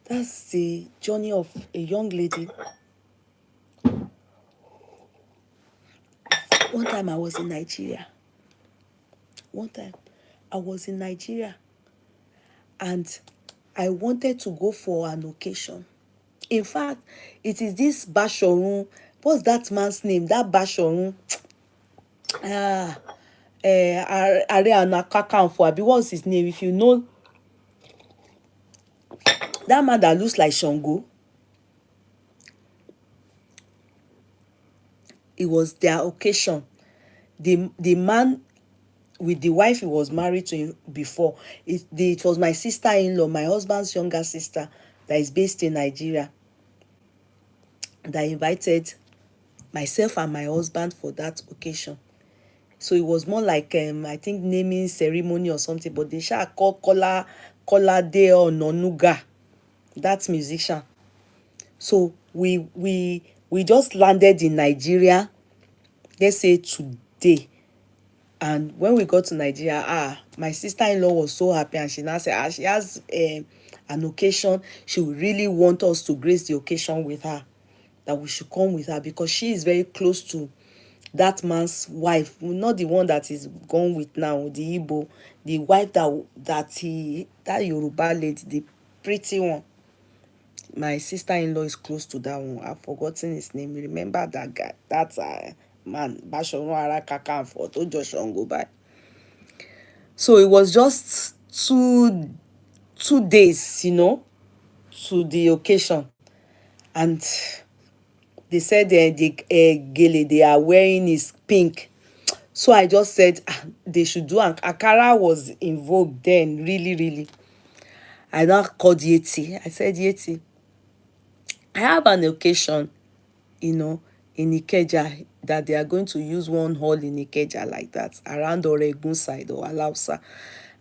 that's the journey of a young lady. One time I was in Nigeria. And I wanted to go for an occasion. In fact, it is this Bashorun. What's that man's name? That Bashorun. Are Ana Kakanfo. Abi, what's his name? If you know that man that looks like Shango, it was their occasion. The man with the wife he was married to before, it was my sister-in-law, my husband's younger sister, that is based in Nigeria, that invited myself and my husband for that occasion. So it was more like I think naming ceremony or something, but they shall call Kola De or Nonuga, that musician. So we just landed in Nigeria, let's say today. And when we got to Nigeria, my sister-in-law was so happy, and she now said she has an occasion. She would really want us to grace the occasion with her, that we should come with her, because she is very close to that man's wife, not the one that is gone with now, the Igbo, the wife that Yoruba lady, the pretty one. My sister-in-law is close to that one. I've forgotten his name. Remember that guy? That's man, Bashorun Ara Kakanfo, to Joshua go by. So it was just 2 days, to the occasion. And they said the gele they are wearing is pink. So I just said they should do, and Akara was in vogue then, really, really. I now called Yeti. I said, Yeti, I have an occasion, in Ikeja, that they are going to use one hall in Ikeja like that, around Oregun side or Alausa.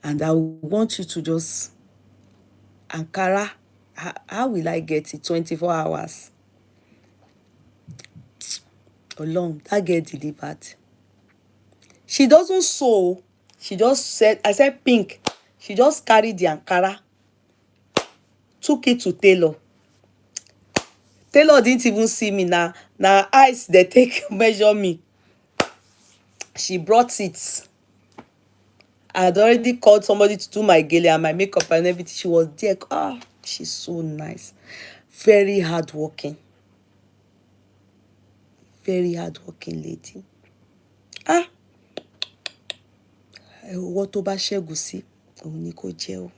And I want you to just, Ankara, how will I get it? 24 hours. Along, that get delivered. She doesn't sew. She just said, I said pink. She just carried the Ankara, took it to tailor. Tailor didn't even see me. Now eyes they take measure me. She brought it. I had already called somebody to do my gele and my makeup and everything. She was there. She's so nice. Very hardworking. Very hardworking lady. What tó bá ṣẹ́gun sí, òun ni kò jẹ́ o.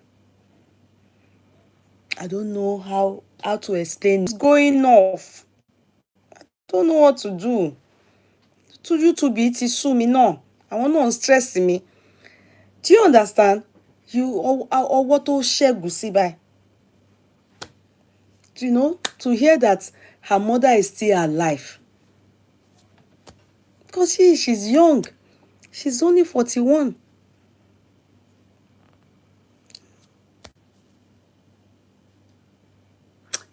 I don't know how to explain. It's going off. I don't know what to do. To YouTube ti sú mi náà. Àwọn náà ń stress me. Do you understand? Ọwọ́ tó ṣẹ́gun sí báyìí. To hear that her mother is still alive. Because she's young. She's only 41.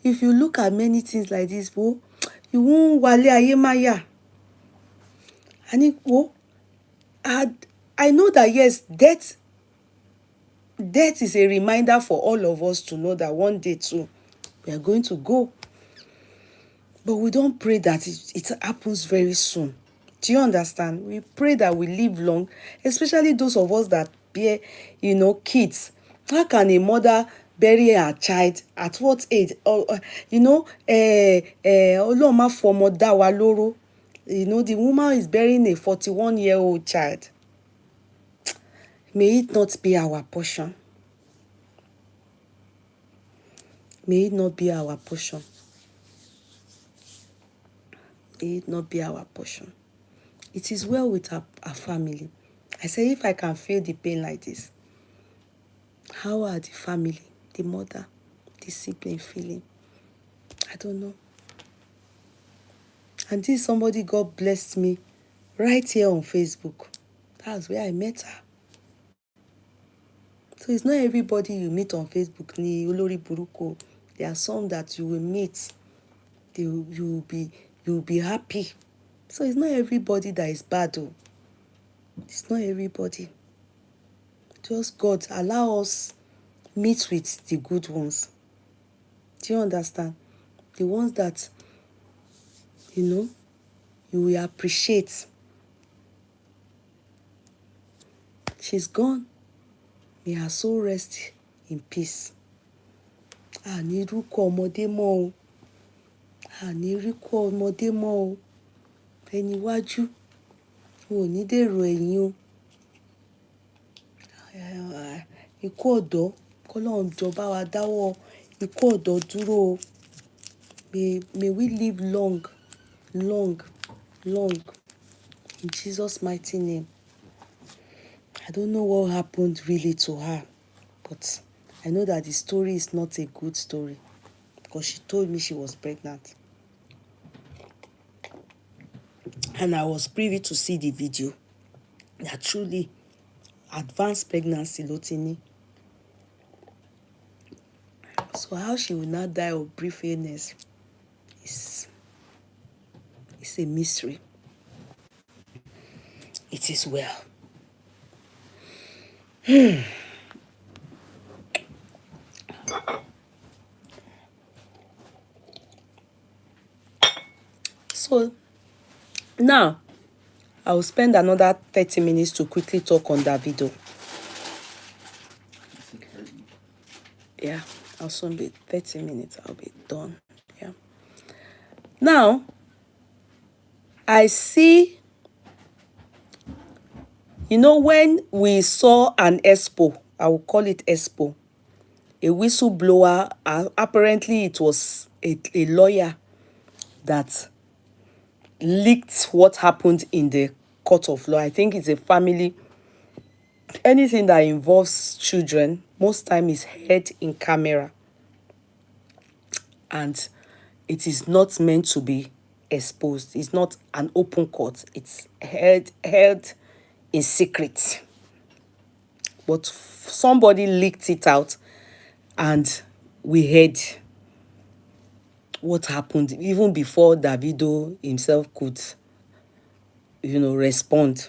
If you look at many things like this, you won't wale ayemaya. I know that yes, death is a reminder for all of us to know that one day too, we are going to go. But we don't pray that it happens very soon. Do you understand? We pray that we live long, especially those of us that bear, kids. How can a mother bury her child at what age? Ọlọ́run má fọmọ dá wa lóró. The woman is burying a 41-year-old child. May it not be our portion. May it not be our portion. May it not be our portion. It is well with our family. I say, if I can feel the pain like this, how are the family, the mother, the sibling feeling? I don't know. And this somebody God blessed me right here on Facebook. That's where I met her. So it's not everybody you meet on Facebook ni olórí burúkú. There are some that you will meet. You will be happy. So it's not everybody that is bad though. It's not everybody. Just God allow us meet with the good ones. Do you understand? The ones that, you will appreciate. She's gone. May her soul rest in peace. Àní rúkọ ọmọdé mọ́ o. Àní rúkọ ọmọdé mọ́ o. Ẹni iwájú ò ní dèrò ẹ̀yìn o. Ikú ọ̀dọ́ k'Ọlọ́run jọ̀ọ́ bá wa dáwọ́ ikú ọ̀dọ́ dúró o. May we live long in Jesus' mighty name. I don't know what happened really to her, but I know that the story is not a good story because she told me she was pregnant. And I was privy to see the video that truly advanced pregnancy ló ti ní. So how she will not die of brief illness is a mystery. It is well. So now I will spend another 30 minutes to quickly talk on Davido. Yeah, I'll soon be 30 minutes. I'll be done. Yeah. Now, I see, when we saw an expo, I will call it expo, a whistleblower, apparently it was a lawyer that leaked what happened in the court of law. I think it's a family. Anything that involves children, most time is heard in camera. And it is not meant to be exposed. It's not an open court. It's held in secret. But somebody leaked it out and we heard what happened even before Davido himself could, respond.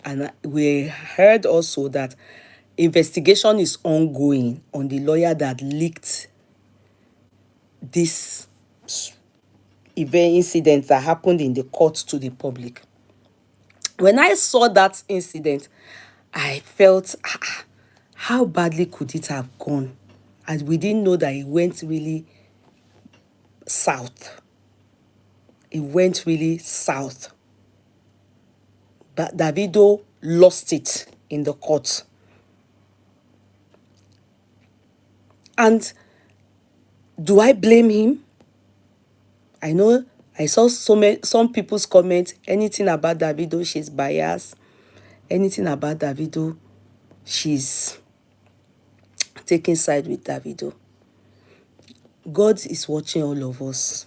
And we heard also that investigation is ongoing on the lawyer that leaked this incident that happened in the court to the public. When I saw that incident, I felt, how badly could it have gone? And we didn't know that it went really south. It went really south. But Davido lost it in the court. And do I blame him? I know I saw some people's comment, anything about Davido, she's biased. Anything about Davido, she's taking side with Davido. God is watching all of us.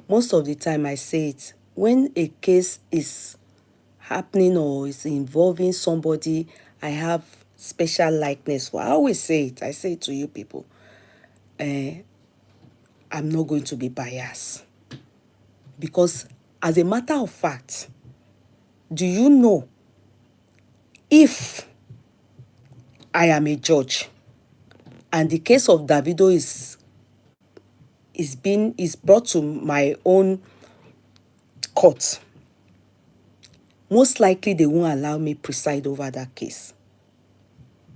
Most of the time I say it, when a case is happening or is involving somebody I have special likeness for, I always say it. I say it to you people. I'm not going to be biased. Because as a matter of fact, do you know, if I am a judge and the case of Davido is brought to my own court, most likely they won't allow me preside over that case.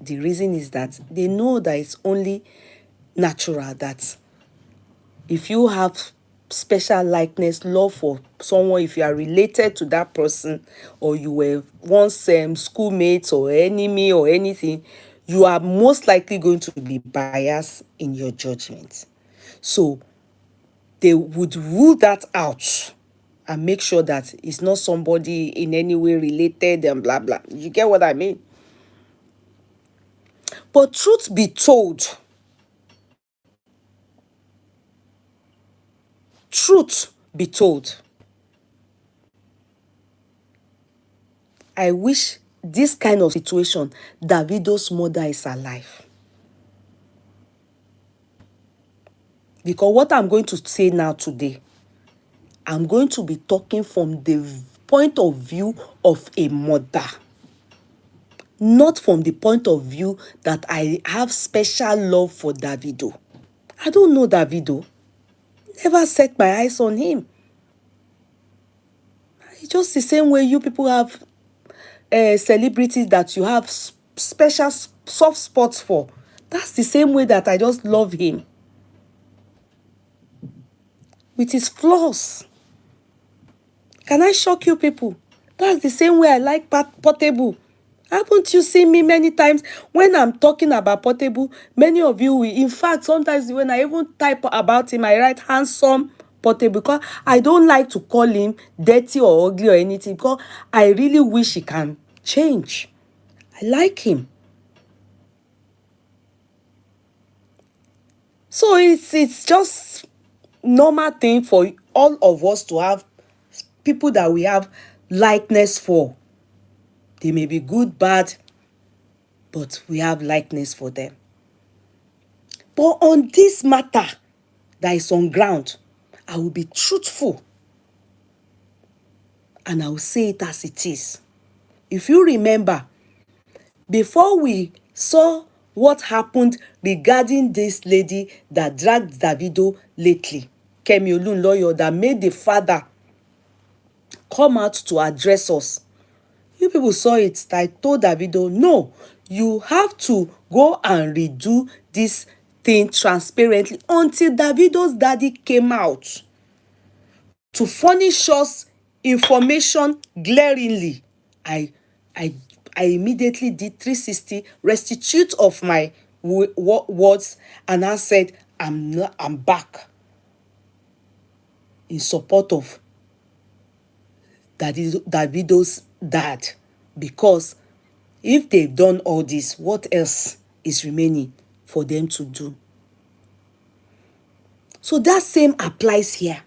The reason is that they know that it's only natural that if you have special likeness, love for someone, if you are related to that person, or you were once schoolmates or enemy or anything, you are most likely going to be biased in your judgment. So they would rule that out and make sure that it's not somebody in any way related and blah, blah. You get what I mean? But truth be told, I wish this kind of situation, Davido's mother is alive. Because what I'm going to say now today, I'm going to be talking from the point of view of a mother. not from the point of view that I have special love for Davido. I don't know Davido. Never set my eyes on him. It's just the same way you people have celebrities that you have special soft spots for. That's the same way that I just love him. With his flaws. Can I shock you people? That's the same way I like Portable. Haven't you seen me many times when I'm talking about Portable? Many of you will. In fact, sometimes when I even type about him, I write handsome Portable, because I don't like to call him dirty or ugly or anything, because I really wish he can change. I like him. So it's just normal thing for all of us to have people that we have likeness for. They may be good, bad, but we have likeness for them. But on this matter that is on ground, I will be truthful and I will say it as it is. If you remember, before we saw what happened regarding this lady that dragged Davido lately, Kemi Olunloyo, that made the father come out to address us. You people saw it. I told Davido, no, you have to go and redo this thing transparently, until Davido's daddy came out to furnish us information glaringly. I immediately did 360 restitute of my words, and I said, I'm back in support of Davido's dad, because if they've done all this, what else is remaining for them to do? So that same applies here.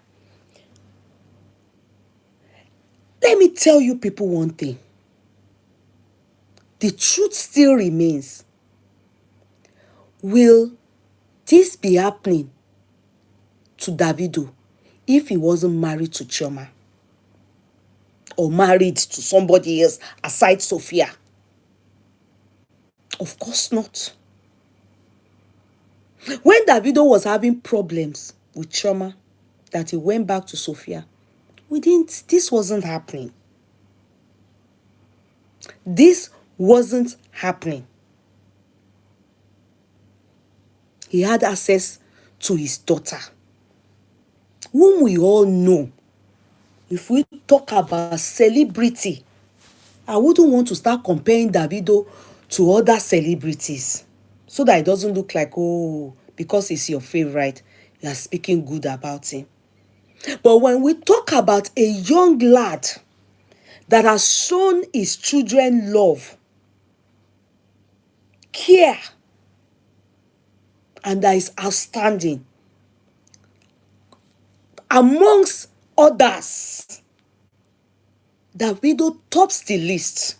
Let me tell you people one thing. The truth still remains. Will this be happening to Davido if he wasn't married to Chioma? Or married to somebody else aside Sophia? Of course not. When Davido was having problems with Chioma, that he went back to Sophia, this wasn't happening. This wasn't happening. He had access to his daughter, whom we all know. If we talk about celebrity, I wouldn't want to start comparing Davido to other celebrities, so that it doesn't look like, oh, because he's your favorite, you are speaking good about him. But when we talk about a young lad that has shown his children love, care, and that is outstanding, amongst others, Davido tops the list.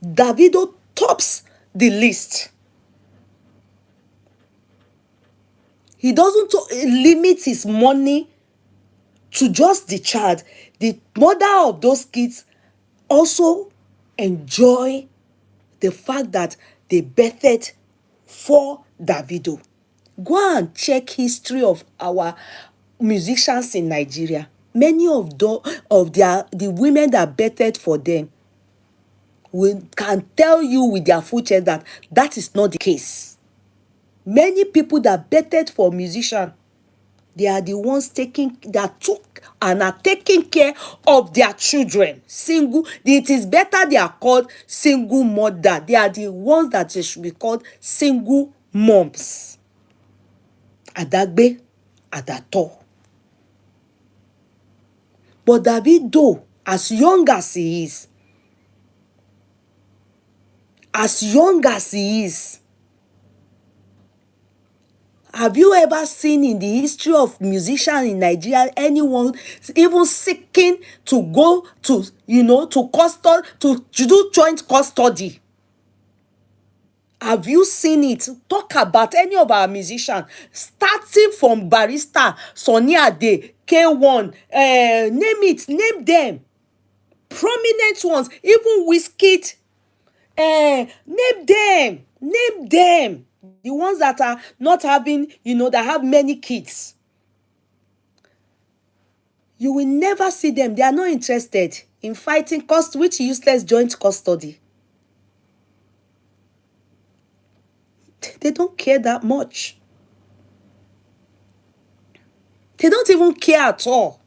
Davido tops the list. He doesn't limit his money to just the child. The mother of those kids also enjoy the fact that they birthed for Davido. Go and check history of our musicians in Nigeria. Many of the women that birthed for them can tell you with their full chest that that is not the case. Many people that birthed for musicians, they are the ones that took and are taking care of their children. It is better they are called single mother. They are the ones that they should be called single moms. Adagbe, Adato. But Davido, as young as he is, have you ever seen in the history of musicians in Nigeria anyone even seeking to go to, to custody, to do joint custody? Have you seen it? Talk about any of our musicians, starting from Barrister, Sonny Ade, K1, name them. prominent ones, even Wizkid, name them, the ones that are not having, that have many kids. You will never see them. They are not interested in fighting which useless joint custody. They don't care that much. They don't even care at all.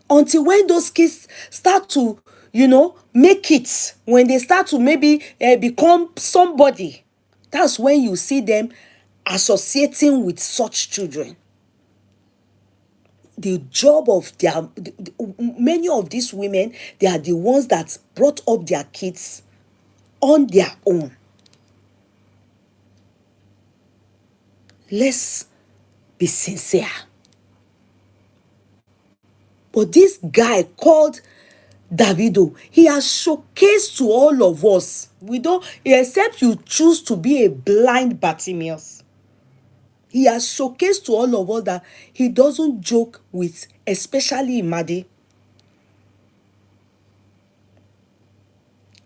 Until when those kids start to, make it, when they start to maybe become somebody, that's when you see them associating with such children. The job of many of these women, they are the ones that brought up their kids on their own. Let's be sincere. But this guy called Davido, he has showcased to all of us, except you choose to be a blind Bartimaeus, he has showcased to all of us that he doesn't joke with, especially Imade.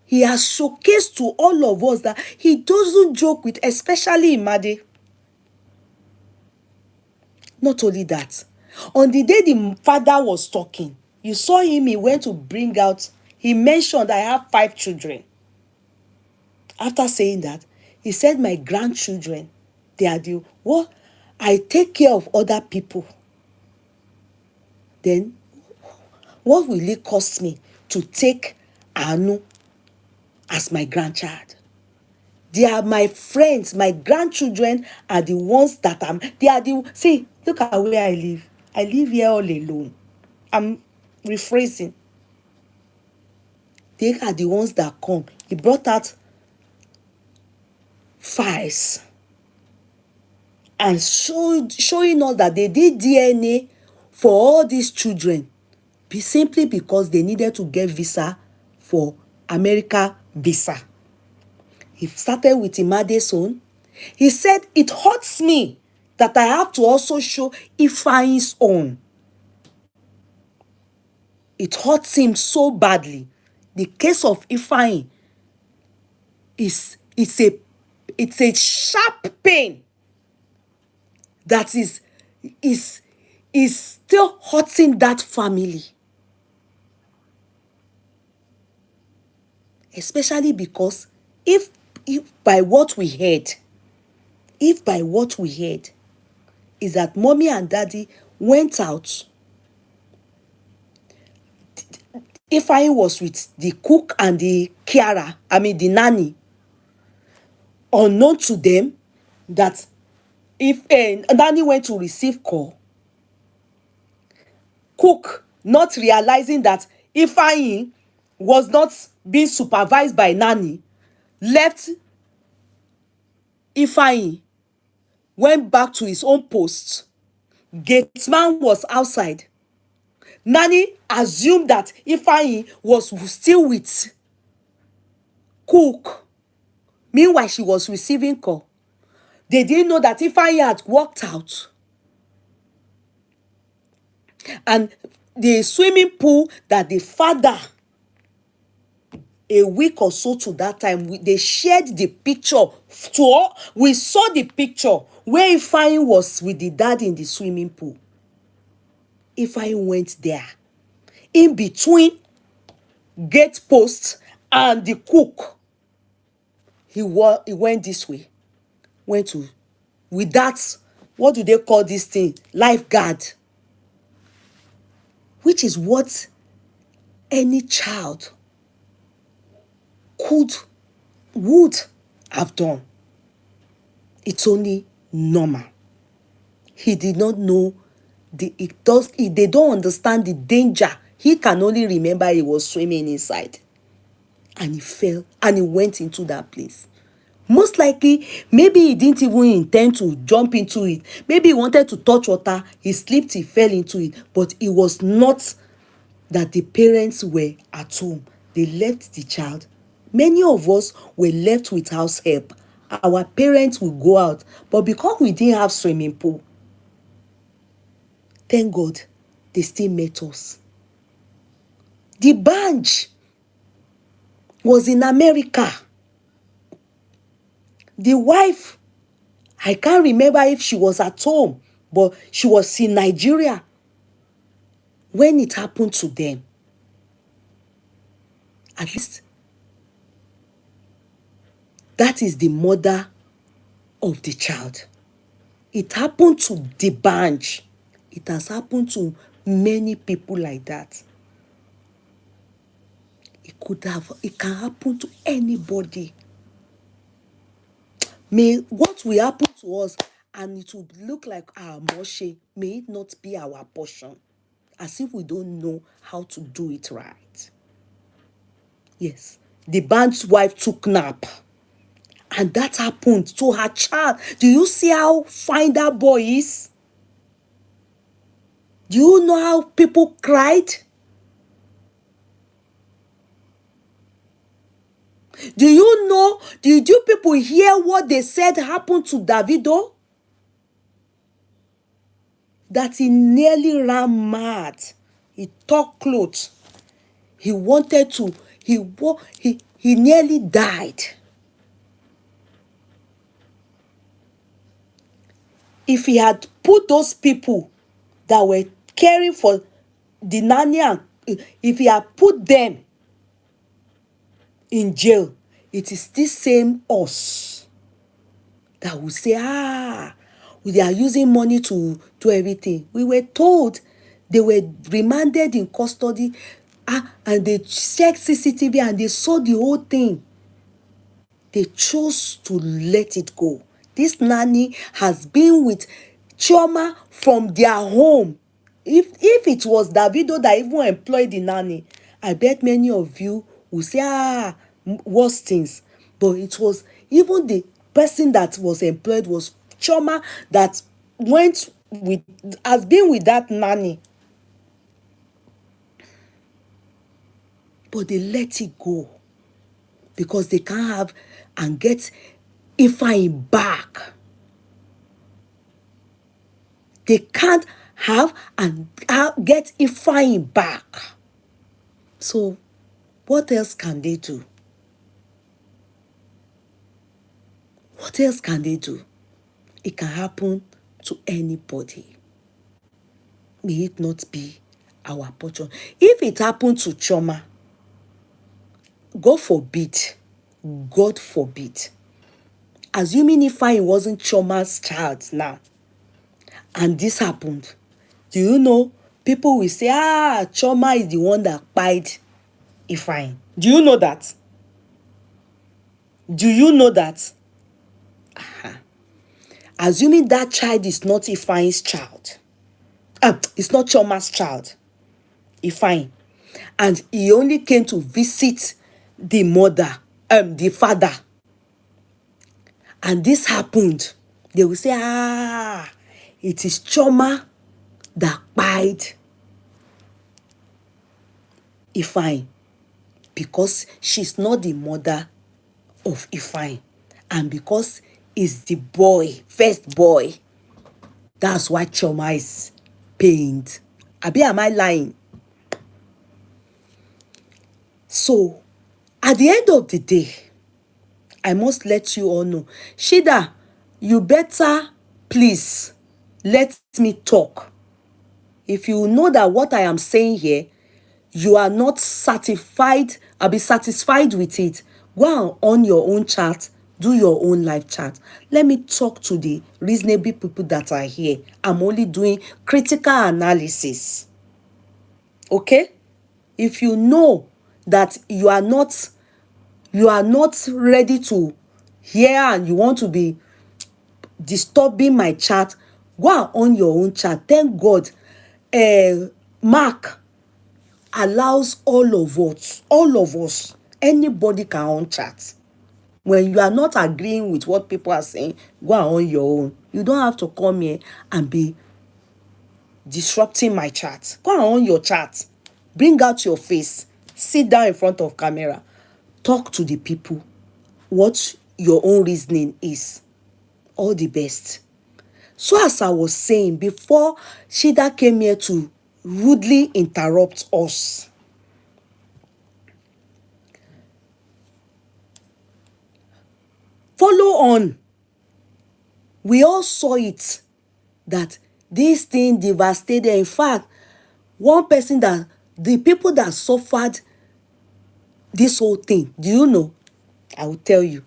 He has showcased to all of us that he doesn't joke with, especially Imade. Not only that, on the day the father was talking, you saw him, he went to bring out, he mentioned, I have 5 children. After saying that, he said, my grandchildren, they are the what? I take care of other people. Then, what will it cost me to take Anu as my grandchild? They are my friends. My grandchildren are the ones that see, look at where I live. I live here all alone. I'm rephrasing. They are the ones that come. He brought out files and showing us that they did DNA for all these children simply because they needed to get visa for America visa. He started with Imade's own. He said, it hurts me that I have to also show Ifeanyi's own. It hurts him so badly. The case of Ifeanyi it's a sharp pain that is still hurting that family. Especially because if by what we heard is that mommy and daddy went out, Ifeanyi was with the cook and the carer, the nanny, unknown to them, that if nanny went to receive call, cook not realizing that Ifeanyi was not being supervised by nanny, left Ifeanyi, went back to his own post. Gateman was outside. Nanny assumed that Ifeanyi was still with cook. Meanwhile, she was receiving call. They didn't know that Ifeanyi had walked out. And the swimming pool that the father, a week or so to that time, they shared the picture to all. We saw the picture where Ifeanyi was with the dad in the swimming pool. Ifeanyi went there. In between gate post and the cook, he went this way. Went to, with that, what do they call this thing? Lifeguard. Which is what any child would have done. It's only normal. He did not know they don't understand the danger. He can only remember he was swimming inside and he fell and he went into that place. Most likely, maybe he didn't even intend to jump into it. Maybe he wanted to touch water, he slipped, he fell into it. But it was not that the parents were at home. They left the child. Many of us were left with house help. Our parents would go out. But because we didn't have swimming pool, thank God, they still met us. The bunch was in America. The wife, I can't remember if she was at home, but she was in Nigeria when it happened to them. At least that is the mother of the child. It happened to the bunch. It has happened to many people like that. It can happen to anybody. May what will happen to us and it will look like our moshe, may it not be our portion. As if we don't know how to do it right. Yes. The band's wife took nap. And that happened to her child. Do you see how fine that boy is? Do you know how people cried? Do you know? Did you people hear what they said happened to Davido? That he nearly ran mad. He tore clothes. He wanted to. He nearly died. If he had put those people that were caring for the nanny, if he had put them in jail, it is this same us that will say, they are using money to do everything. We were told they were remanded in custody, and they checked CCTV and they saw the whole thing. They chose to let it go. This nanny has been with Chioma from their home. If it was Davido that even employed the nanny, I bet many of you will say, worse things. But it was even the person that was employed was Chioma that has been with that nanny. But they let it go because they can't have and get Ifeanyi back. They can't have and get Ifeanyi back. So, what else can they do? What else can they do? It can happen to anybody. May it not be our portion. If it happened to Chioma, God forbid, assuming Ifeanyi wasn't Chioma's child now, and this happened, do you know, people will say, Chioma is the one that pied Ifeanyi. Do you know that? Do you know that? Assuming that child is not Ifeanyi's child. It's not Chioma's child. Ifeanyi. And he only came to visit the mother, the father. And this happened. They will say, it is Chioma that pied Ifeanyi. Because she's not the mother of Ifeanyi. And because he's the boy, first boy. That's why Chioma is pained. Am I lying? So, at the end of the day, I must let you all know, Shida, you better please let me talk. If you know that what I am saying here, you are not satisfied, I'll be satisfied with it, go on your own chat, do your own live chat. Let me talk to the reasonable people that are here. I'm only doing critical analysis. Okay? If you know that you are not ready to hear and you want to be disturbing my chat, go on your own chat. Thank God, Mark allows all of us, anybody can on chat. When you are not agreeing with what people are saying, go on your own. You don't have to come here and be disrupting my chat. Go on your chat. Bring out your face. Sit down in front of camera. Talk to the people what your own reasoning is. All the best. So as I was saying, before Shida came here to rudely interrupt us, on. We all saw it, that this thing devastated. In fact, one person, that the people that suffered this whole thing, do you know? I will tell you.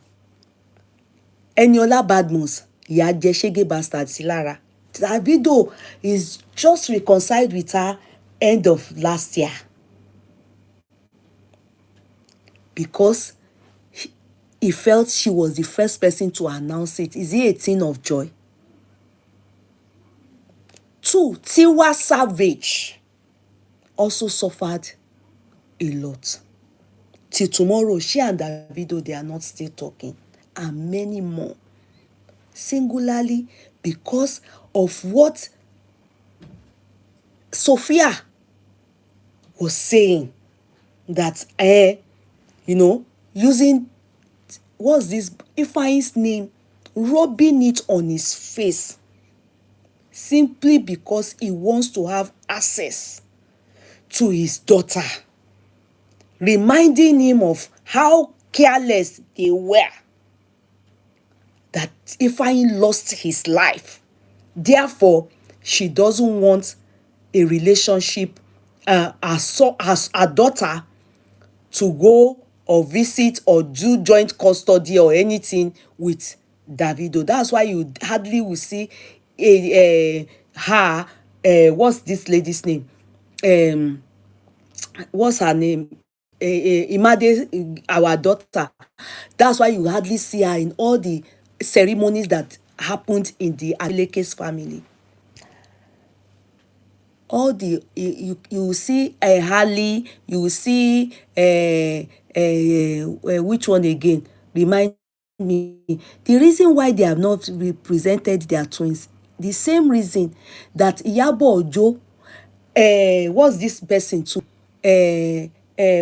Eniola Badmus, ìyá jẹ ṣégé bastard sí lára. Davido is just reconciled with her end of last year, because he felt she was the first person to announce it. Is it a thing of joy? 2, Tiwa Savage also suffered a lot. Till tomorrow, she and Davido, they are not still talking. And many more. Singularly because of what Sophia was saying, that, using, what's this, Ifeanyi's name, rubbing it on his face, simply because he wants to have access to his daughter, reminding him of how careless they were, that Ifeanyi lost his life. Therefore, she doesn't want a relationship, as her daughter, to go or visit or do joint custody or anything with Davido. That's why you hardly will see her, what's this lady's name? What's her name? Imade, our daughter. That's why you hardly see her in all the ceremonies that happened in the Adeleke's family. All the, you will see Harley, you will see which one again? Remind me. The reason why they have not represented their twins, the same reason that Iyabo Ojo, what's this person too?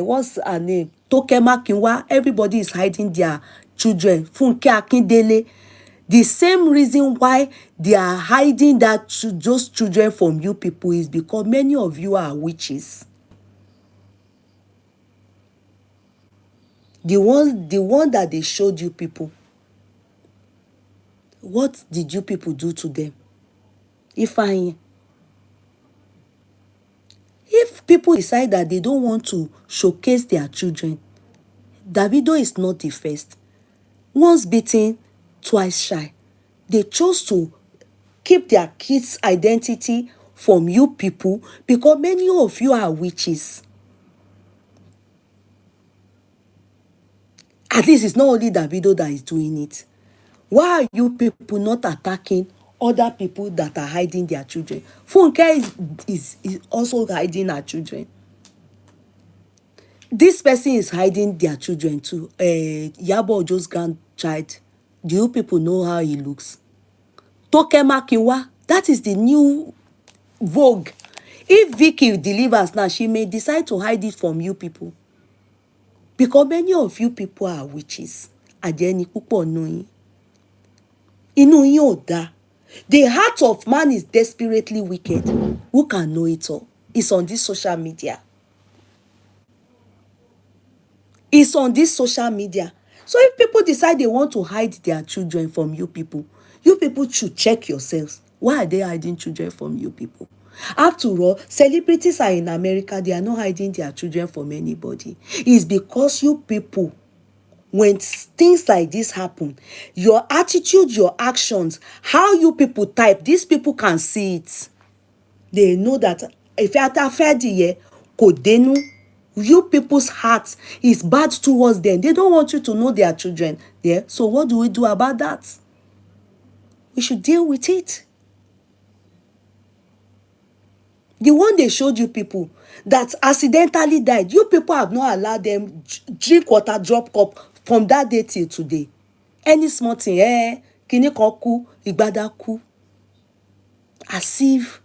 What's her name? Toke Makinwa. Everybody is hiding their children. Funke Akindele. The same reason why they are hiding those children from you people is because many of you are witches. The one that they showed you people, what did you people do to them? If people decide that they don't want to showcase their children, Davido is not the first. Once bitten, twice shy. They chose to keep their kids' identity from you people because many of you are witches. At least it's not only Davido that is doing it. Why are you people not attacking other people that are hiding their children? Funke is also hiding her children. This person is hiding their children too. Iyabo Ojo's grandchild. Do you people know how he looks? Toke Makinwa, that is the new vogue. If Vicky delivers now, she may decide to hide it from you people. Because many of you people are witches. Àjẹ́ni púpọ̀ nù yín. Inú yín ò dá. The heart of man is desperately wicked. Who can know it all? It's on this social media. It's on this social media. So if people decide they want to hide their children from you people should check yourselves. Why are they hiding children from you people? After all, celebrities are in America. They are not hiding their children from anybody. It's because you people, when things like this happen, your attitude, your actions, how you people type, these people can see it. They know that if you are Yeye, Kodenu, you people's heart is bad towards them. They don't want you to know their children. Yeah. So what do we do about that? We should deal with it. The one they showed you people that accidentally died, you people have not allowed them drink water, drop cup from that day till today. Any small thing, kini kan ku, igbada ku. As if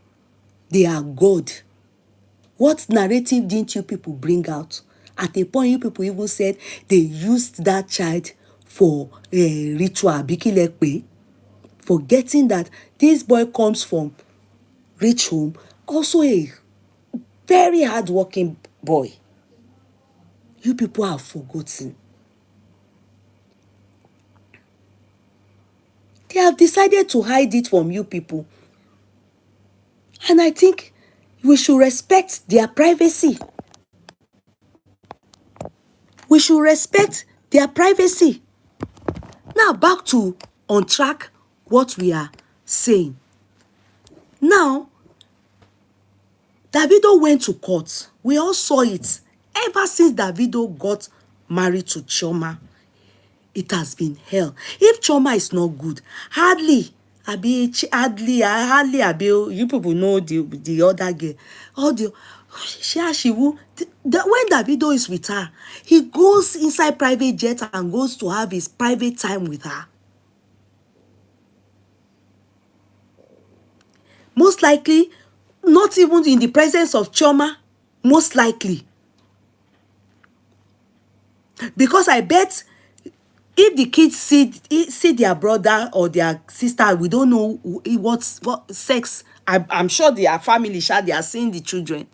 they are God. What narrative didn't you people bring out? At a point, you people even said they used that child for ritual, bikilekpe, forgetting that this boy comes from rich home, also a very hardworking boy. You people have forgotten. have decided to hide it from you people. And I think we should respect their privacy. We should respect their privacy. Now, back to on track what we are saying. Now, Davido went to court. We all saw it. Ever since Davido got married to Chioma, it has been hell. If Chioma is not good, hardly, you people know the other girl. All the, she will, when Davido is with her, he goes inside private jet and goes to have his private time with her. Most likely, not even in the presence of Chioma, most likely. Because I bet if the kids see their brother or their sister, we don't know what sex. I'm sure their family, they are seeing the children.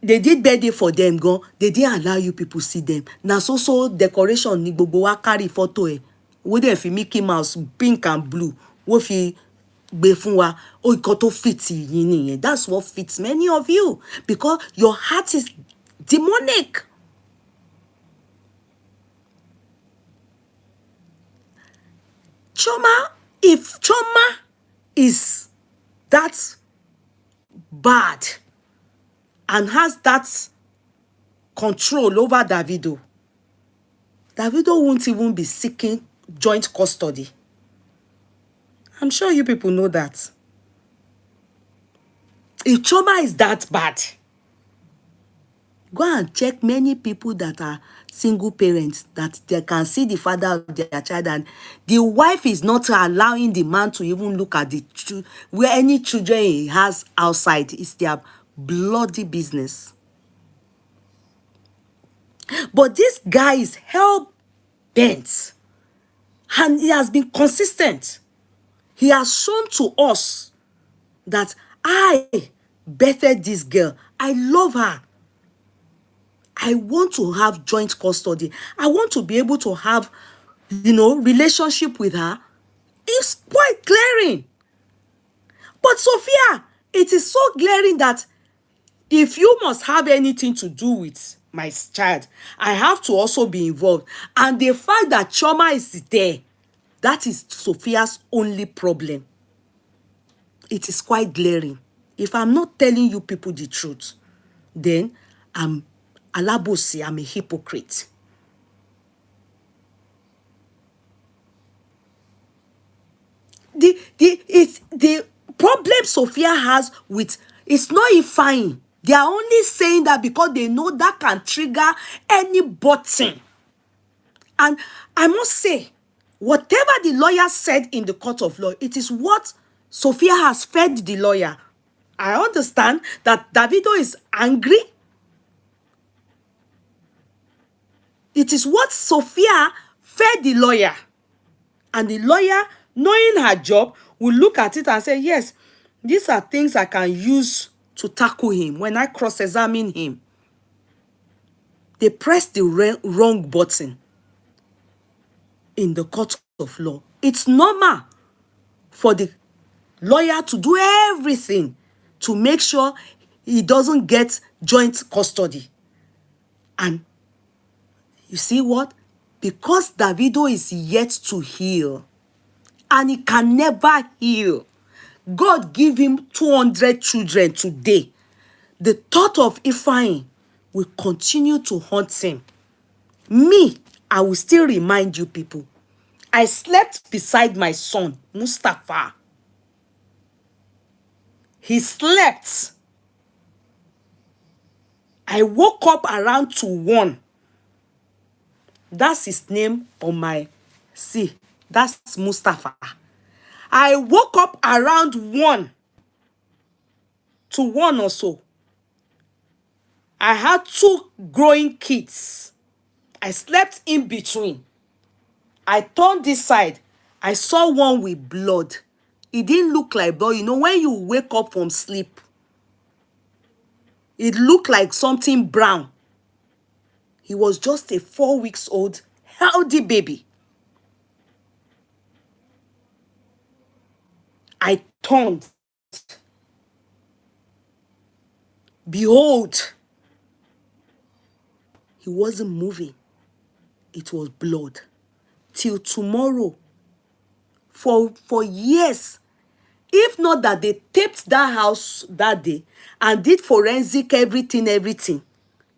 They did birthday for them, go. They didn't allow you people see them. Now so decoration ni gbogbo wa carry photo e. We dey fi Mickey Mouse pink and blue. We fi gbé fún wa. Oh, nǹkan tó fit yín nìyẹn. That's what fits many of you because your heart is demonic. Chioma, if Chioma is that bad and has that control over Davido, Davido won't even be seeking joint custody. I'm sure you people know that. If Chioma is that bad, go and check many people that are single parents that they can see the father of their child and the wife is not allowing the man to even look at the where any children he has outside. It's their bloody business. But this guy is hell bent and he has been consistent. He has shown to us that I bettered this girl. I love her. I want to have joint custody. I want to be able to have, relationship with her. It's quite glaring. But Sophia, it is so glaring that if you must have anything to do with my child, I have to also be involved. And the fact that Chioma is there, that is Sophia's only problem. It is quite glaring. If I'm not telling you people the truth, then I'm alabosi, I'm a hypocrite. The problem Sophia has with it's not Ifeanyi. They are only saying that because they know that can trigger any button. And I must say, whatever the lawyer said in the court of law, it is what Sophia has fed the lawyer. I understand that Davido is angry. It is what Sophia fed the lawyer. And the lawyer, knowing her job, will look at it and say, yes, these are things I can use to tackle him when I cross-examine him. They pressed the wrong button in the court of law. It's normal for the lawyer to do everything to make sure he doesn't get joint custody. And you see what? Because Davido is yet to heal, and he can never heal. God give him 200 children today. The thought of Ifeanyi will continue to haunt him. Me, I will still remind you people. I slept beside my son, Mustafa. He slept. I woke up around 1. That's his name on my... See, that's Mustafa. I woke up around 1 or so. I had 2 growing kids. I slept in between. I turned this side. I saw one with blood. It didn't look like blood. You know, when you wake up from sleep, it looked like something brown. He was just a 4 weeks old, healthy baby. turned. Behold, he wasn't moving. It was blood. Till tomorrow, for years, if not that they taped that house that day and did forensic everything.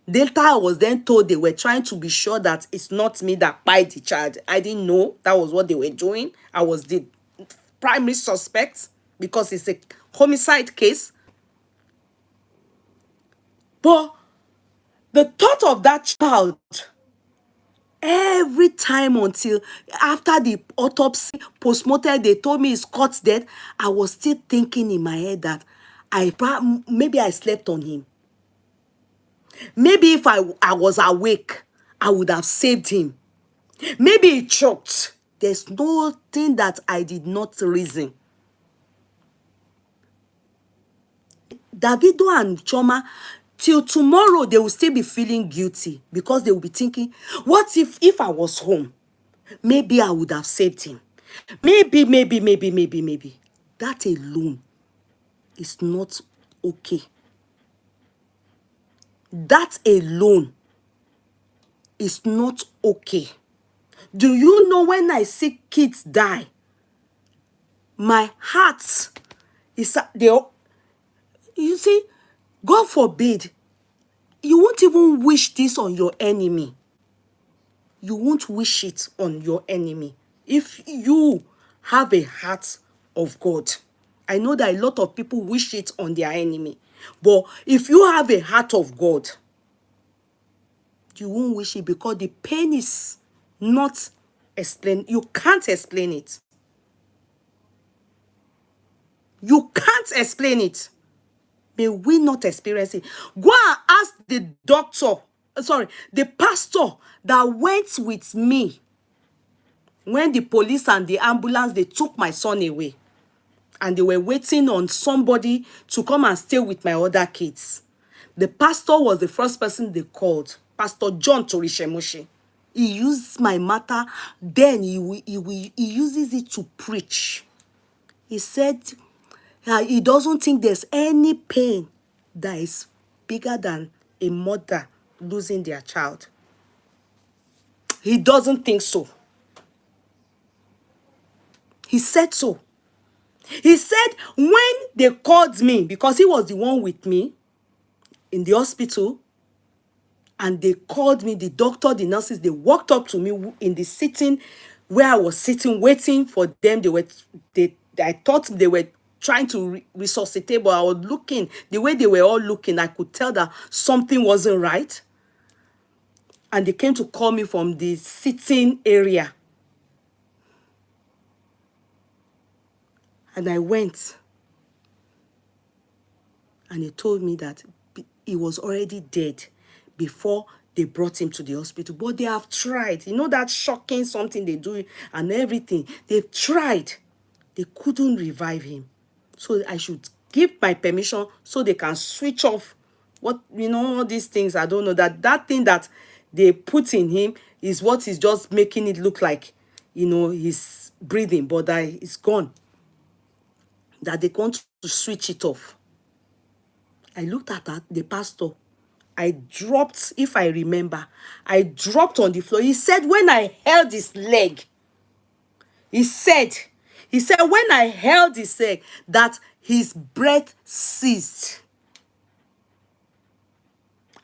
Later, I was then told they were trying to be sure that it's not me that pied the child. I didn't know that was what they were doing. I was the primary suspect because it's a homicide case. But the thought of that child, every time until after the autopsy, postmortem, they told me it's cut dead, I was still thinking in my head that maybe I slept on him. Maybe if I was awake, I would have saved him. Maybe he choked. There's nothing that I did not reason. Davido and Choma, till tomorrow, they will still be feeling guilty because they will be thinking, what if I was home? Maybe I would have saved him. Maybe. That alone is not okay. That alone is not okay. Do you know when I see kids die, my heart is, you see, God forbid, you won't even wish this on your enemy. You won't wish it on your enemy if you have a heart of God. I know that a lot of people wish it on their enemy, but if you have a heart of God, you won't wish it because the pain is not explained. You can't explain it. You can't explain it. May we not experience it. Go and ask the doctor, the pastor that went with me when the police and the ambulance, they took my son away. And they were waiting on somebody to come and stay with my other kids. The pastor was the first person they called, Pastor John Torishemoshi. He used my matter, then he uses it to preach. He said he doesn't think there's any pain that is bigger than a mother losing their child. He doesn't think so. He said so. He said when they called me, because he was the one with me in the hospital, and they called me, the doctor, the nurses, they walked up to me in the sitting where I was sitting, waiting for them. I thought they were trying to resuscitate, but I was looking, the way they were all looking, I could tell that something wasn't right. And they came to call me from the sitting area. And I went. And they told me that he was already dead before they brought him to the hospital. But they have tried. You know that shocking something they do and everything. They've tried. They couldn't revive him. So I should give my permission so they can switch off all these things. I don't know. That thing that they put in him is what is just making it look like, he's breathing, but that it's gone. That they want to switch it off. I looked at the pastor. I dropped, if I remember, I dropped on the floor. He said, when I held his leg, he said, when I held his leg, that his breath ceased.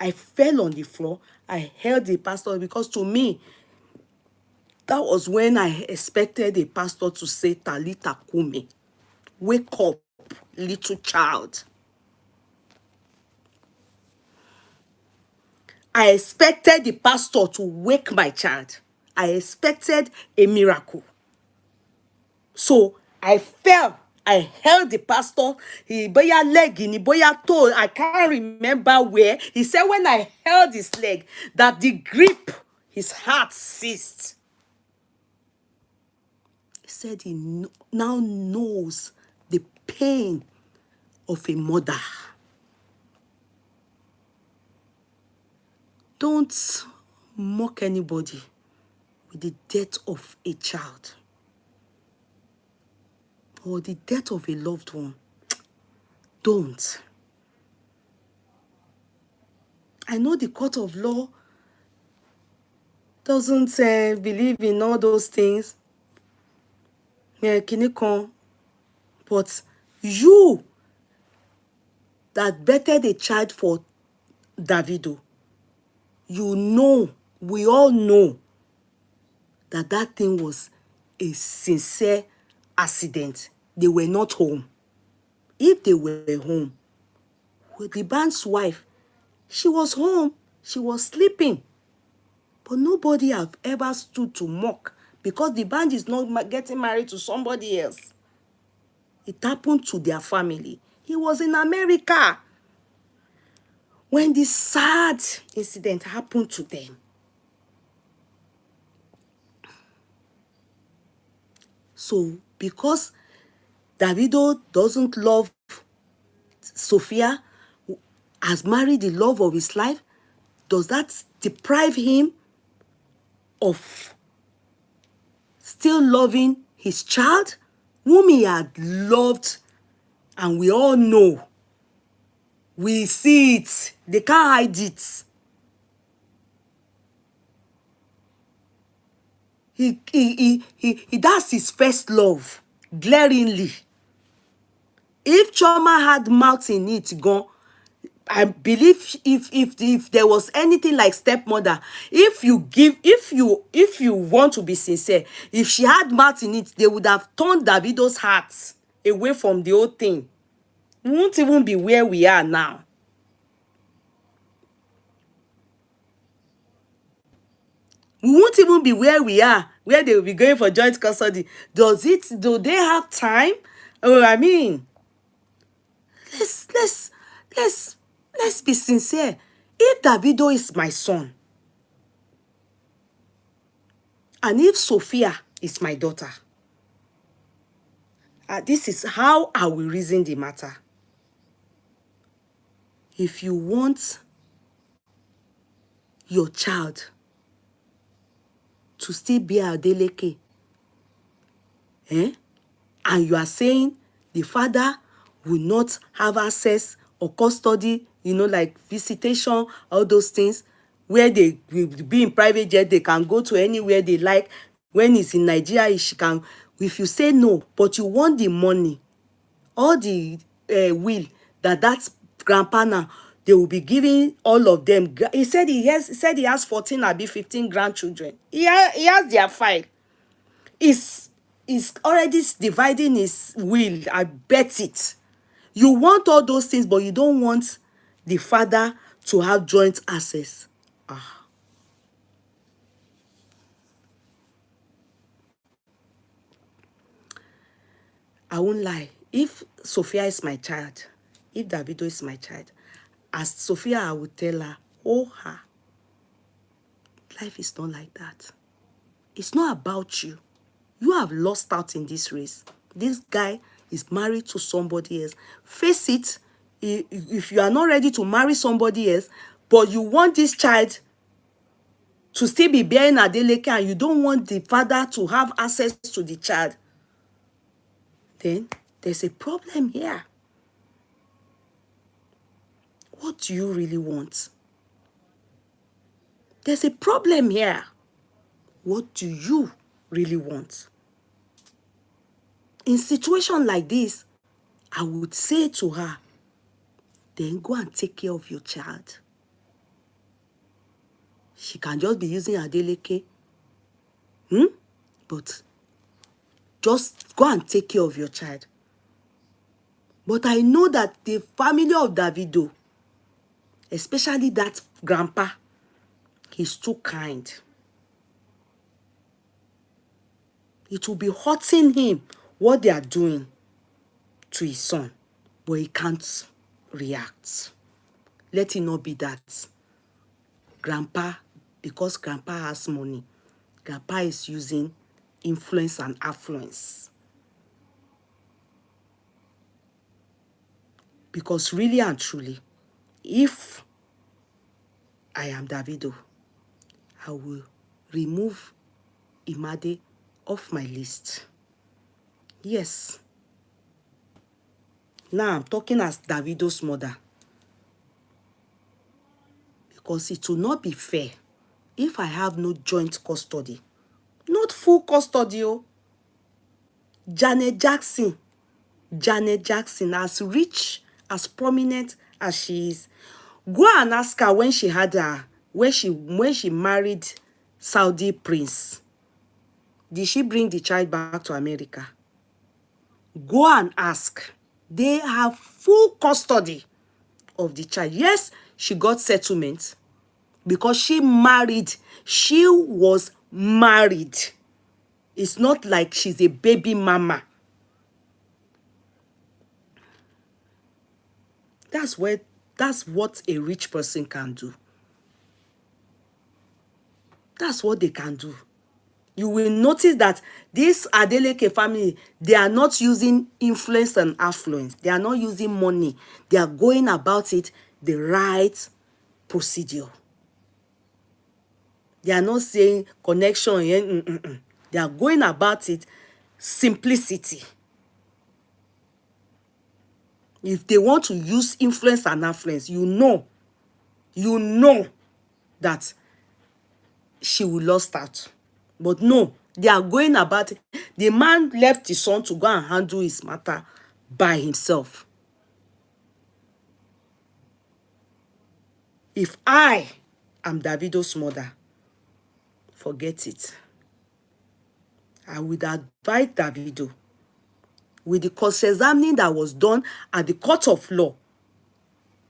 I fell on the floor. I held the pastor because to me, that was when I expected the pastor to say, Talita Kumi, wake up, little child. I expected the pastor to wake my child. I expected a miracle. So I fell. I held the pastor. He boya leg in, boya toe. I can't remember where. He said when I held his leg, that the grip, his heart ceased. He said he now knows the pain of a mother. Don't mock anybody with the death of a child. for the death of a loved one. Don't. I know the court of law doesn't believe in all those things. Yeah, Kinikon. But you that betted a child for Davido, you know, we all know that that thing was a sincere accident. They were not home. If they were home, well, the band's wife, she was home. She was sleeping. But nobody have ever stood to mock because the band is not getting married to somebody else. It happened to their family. He was in America when this sad incident happened to them. So because Davido doesn't love Sophia, who has married the love of his life, does that deprive him of still loving his child, whom he had loved? And we all know, we see it, they can't hide it. That's his first love, glaringly. If Choma had mouth in it, gone, I believe if there was anything like stepmother, if you want to be sincere, if she had mouth in it, they would have turned Davido's heart away from the whole thing. We won't even be where we are now. We won't even be where we are, where they will be going for joint custody. Do they have time? Oh, I mean, let's let's let's let's be sincere. If Davido is my son, and if Sophia is my daughter, this is how I will reason the matter. If you want your child to still be Adeleke, and you are saying the father will not have access or custody, like visitation, all those things, where they will be in private jet, they can go to anywhere they like. When he's in Nigeria, she can. If you say no, but you want the money, all the will that grandpa now, they will be giving all of them. He said he has 14 or 15 grandchildren. He has their file. Is already dividing his will. I bet it. You want all those things, but you don't want the father to have joint access. I won't lie. If Sophia is my child, if Davido is my child, as Sophia, I would tell her, oh her, life is not like that. It's not about you. You have lost out in this race. This guy is married to somebody else. Face it, if you are not ready to marry somebody else, but you want this child to still be bearing Adeleke and you don't want the father to have access to the child, then there's a problem here. What do you really want? There's a problem here. What do you really want? In situation like this, I would say to her, then go and take care of your child. She can just be using Adeleke. But just go and take care of your child. But I know that the family of Davido, especially that grandpa, he's too kind. It will be hurting him what they are doing to his son, but he can't react. Let it not be that grandpa, because grandpa has money, grandpa is using influence and affluence. Because really and truly, if I am Davido, I will remove Imade off my list. Yes, Now I'm talking as Davido's mother, because it will not be fair if I have no joint custody, not full custody. Oh, Janet Jackson, as rich, as prominent as she is, go and ask her when she had her, when she married Saudi prince. Did she bring the child back to America? Go and ask. They have full custody of the child. Yes, she got settlement because she married. She was married. It's not like she's a baby mama. That's what a rich person can do. That's what they can do. You will notice that this Adeleke family, they are not using influence and affluence. They are not using money. They are going about it the right procedure. They are not saying connection. They are going about it simplicity. If they want to use influence and affluence, you know that she will lost out. But no, they are going about it. The man left his son to go and handle his matter by himself. If I am Davido's mother, forget it. I would advise Davido, with the cross-examining that was done at the court of law,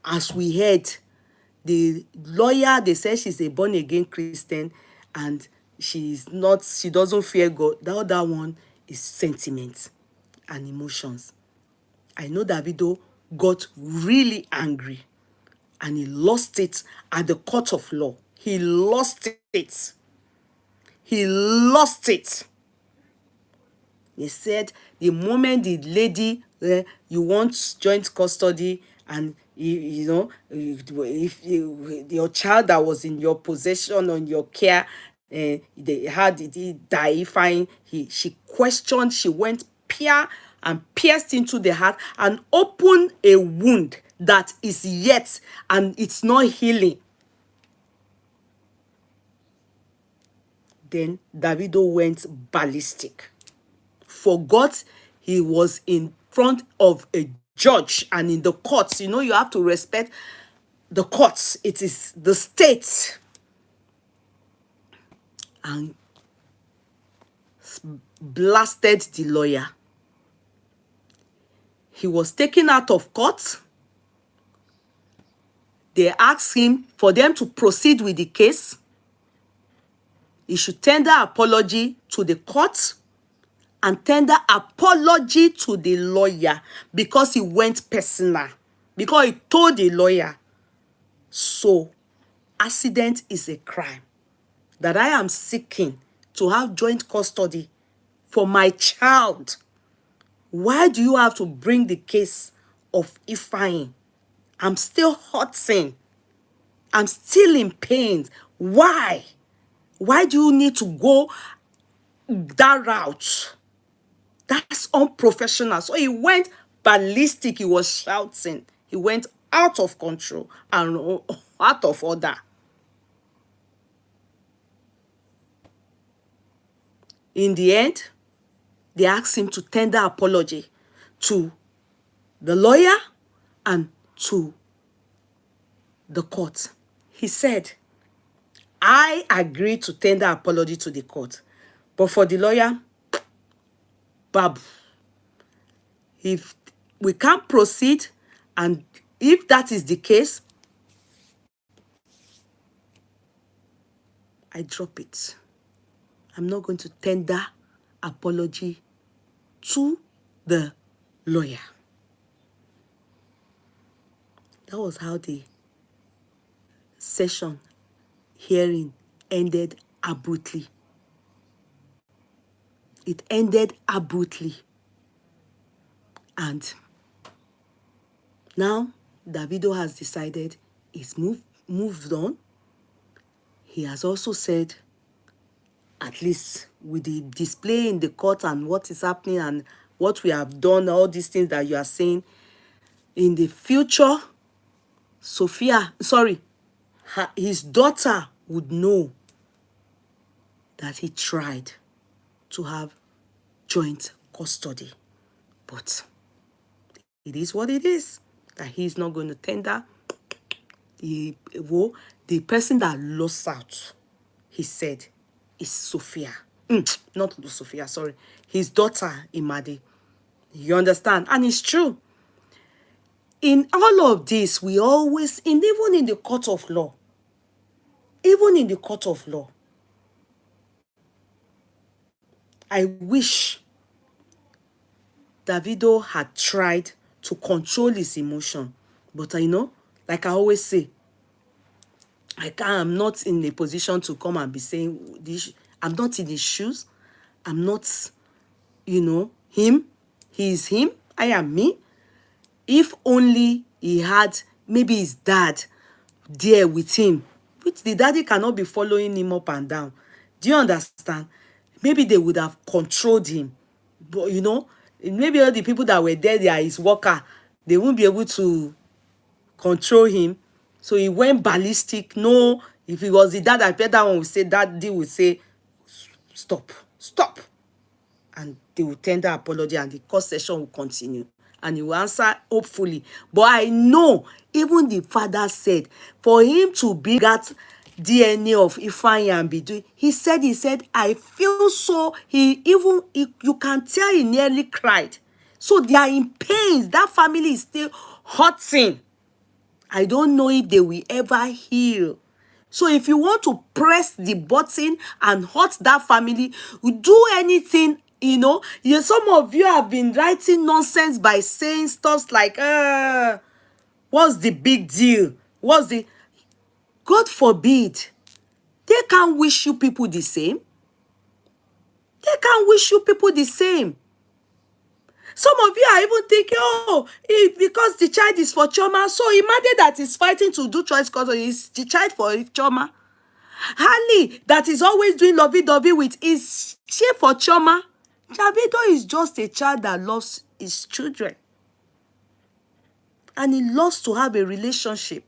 as we heard, the lawyer, they said she's a born-again Christian and she doesn't fear God. The other one is sentiment and emotions. I know Davido got really angry and he lost it at the court of law. He lost it. He lost it. He said the moment the lady, you want joint custody, and if your child that was in your possession, on your care, how did he die? Fine. She questioned. She went pierced into the heart and opened a wound that is yet, and it's not healing. Then Davido went ballistic. Forgot he was in front of a judge and in the courts. You have to respect the courts. It is the state. And blasted the lawyer. He was taken out of court. They asked him for them to proceed with the case. He should tender apology to the court and tender apology to the lawyer, because he went personal, because he told the lawyer, so accident is a crime, that I am seeking to have joint custody for my child. Why do you have to bring the case of Ifeanyi? I'm still hurting. I'm still in pain. Why? Why do you need to go that route? That's unprofessional. So he went ballistic. He was shouting. He went out of control and out of order. In the end, they asked him to tender apology to the lawyer and to the court. He said, I agree to tender apology to the court. But for the lawyer, Babu, if we can't proceed, and if that is the case, I drop it. I'm not going to tender apology to the lawyer. That was how the session hearing ended abruptly. It ended abruptly. And now Davido has decided he's moved on. He has also said, at least with the display in the court and what is happening and what we have done, all these things that you are saying, in the future, his daughter would know that he tried to have joint custody. But it is what it is, that he's not going to tender. The person that lost out, he said, is Sophia. Not Sophia, sorry. His daughter, Imade. You understand? And it's true. In all of this, we always, even in the court of law, I wish Davido had tried to control his emotion. But like I always say, I'm not in a position to come and be saying this. I'm not in his shoes. I'm not, him. He is him. I am me. If only he had maybe his dad there with him, which the daddy cannot be following him up and down. Do you understand? Maybe they would have controlled him. But maybe all the people that were there, they are his worker. They won't be able to control him. So he went ballistic. No, if it was the dad, I bet that one would say, daddy would say, stop. And they will tender apology and the court session will continue. And he will answer, hopefully. But I know, even the father said, for him to bring that DNA of Ifeanyi and be doing, he said, I feel so, you can tell he nearly cried. So they are in pain. That family is still hurting. I don't know if they will ever heal. So if you want to press the button and hurt that family, do anything, some of you have been writing nonsense by saying stuff like, what's the big deal? God forbid. They can't wish you people the same. Some of you are even thinking, because the child is for Choma, so imagine that is fighting to do choice because it's the child for Choma. Harley, that is always doing lovey-dovey with, is she for Choma? Davido is just a child that loves his children. And he loves to have a relationship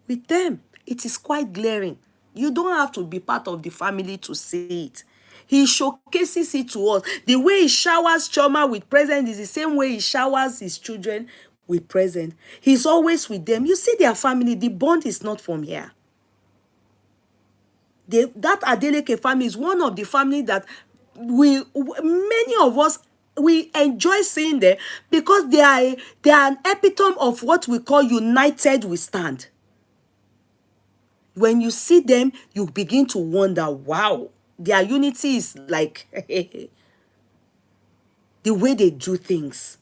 with them. It is quite glaring. You don't have to be part of the family to see it. He showcases it to us. The way he showers Choma with present is the same way he showers his children with present. He's always with them. You see their family, the bond is not from here. That Adeleke family is one of the family that many of us, we enjoy seeing them because they are an epitome of what we call united we stand. When you see them, you begin to wonder, wow, their unity is like the way they do things.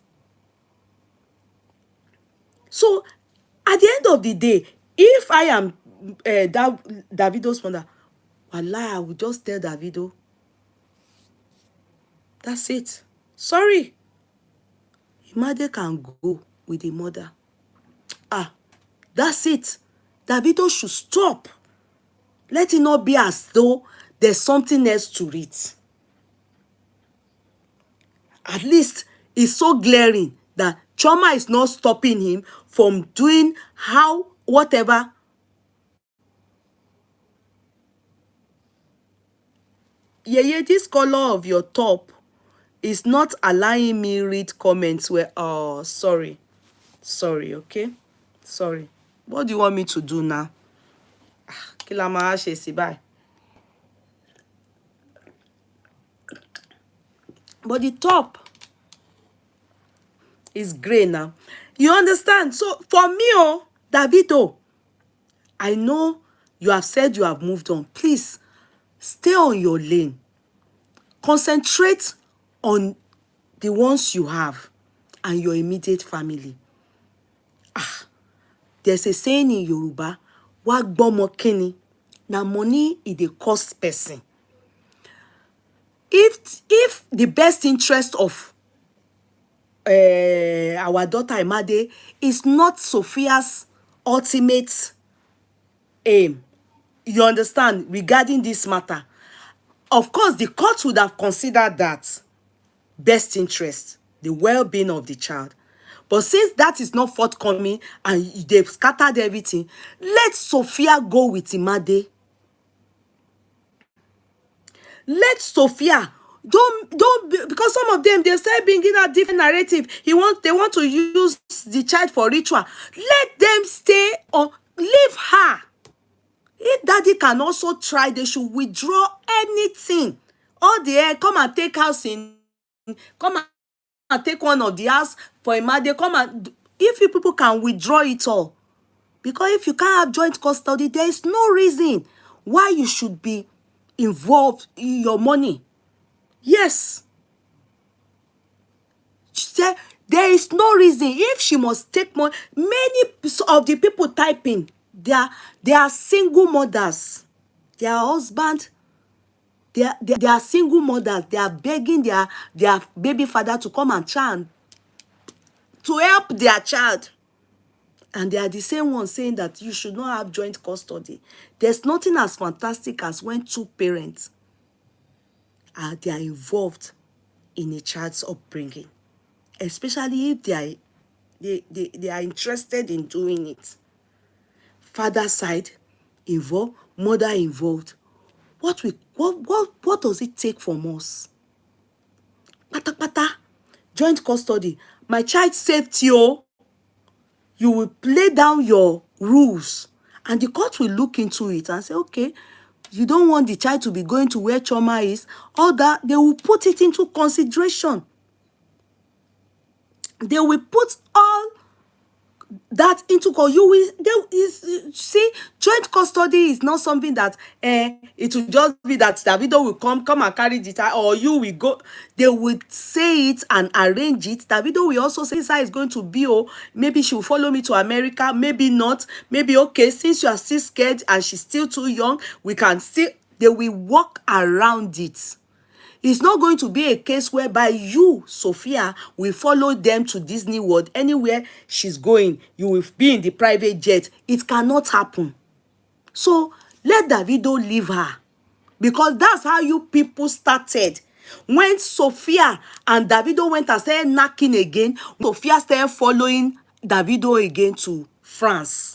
So at the end of the day, if I am Davido's mother, wallah, I will just tell Davido, that's it. Sorry. Imade can go with the mother. That's it. Davido should stop. Let it not be as though there's something else to it. At least it's so glaring that Choma is not stopping him from doing whatever. Yeye, this color of your top is not allowing me read comments where, sorry, okay? Sorry. What do you want me to do now? Bye. But the top is gray now. You understand? So for me, Davido, I know you have said you have moved on. Please stay on your lane. Concentrate on the ones you have and your immediate family. There's a saying in Yoruba, wa gbomo kini, na money is the cost person. If the best interest of our daughter Imade is not Sophia's ultimate aim, you understand, regarding this matter, of course the court would have considered that best interest, the well-being of the child. But since that is not forthcoming and they've scattered everything, let Sophia go with Imade. Let Sophia, because some of them, they start bringing a different narrative. They want to use the child for ritual. Let them stay on, leave her. If daddy can also try, they should withdraw anything. All the air, come and take house in, come and take one of the house for Imade, come and, if you people can withdraw it all. Because if you can't have joint custody, there is no reason why you should be involved in your money. Yes. There is no reason. If she must take money, many of the people typing, they are single mothers. Their husband, they are single mothers. They are begging their baby father to come and try and to help their child. And they are the same ones saying that you should not have joint custody. There's nothing as fantastic as when two parents they are involved in a child's upbringing, especially if they are interested in doing it. Father side involved, mother involved. What does it take from us? Pata pata, joint custody. My child safety, oh, you will lay down your rules, and the court will look into it and say, okay, you don't want the child to be going to where trauma is, all that, they will put it into consideration. They will put all that into you will see, joint custody is not something that it will just be that Davido will come and carry the child, or you will go. They would say it and arrange it. Davido will also say, "Sir is going to be, oh, maybe she will follow me to America, maybe not, maybe okay, since you are still scared and she's still too young, we can still." They will walk around it. It's not going to be a case whereby you, Sophia, will follow them to Disney World. Anywhere she's going, you will be in the private jet. It cannot happen. So let Davido leave her. Because that's how you people started. When Sophia and Davido went and started knocking again, Sophia started following Davido again to France.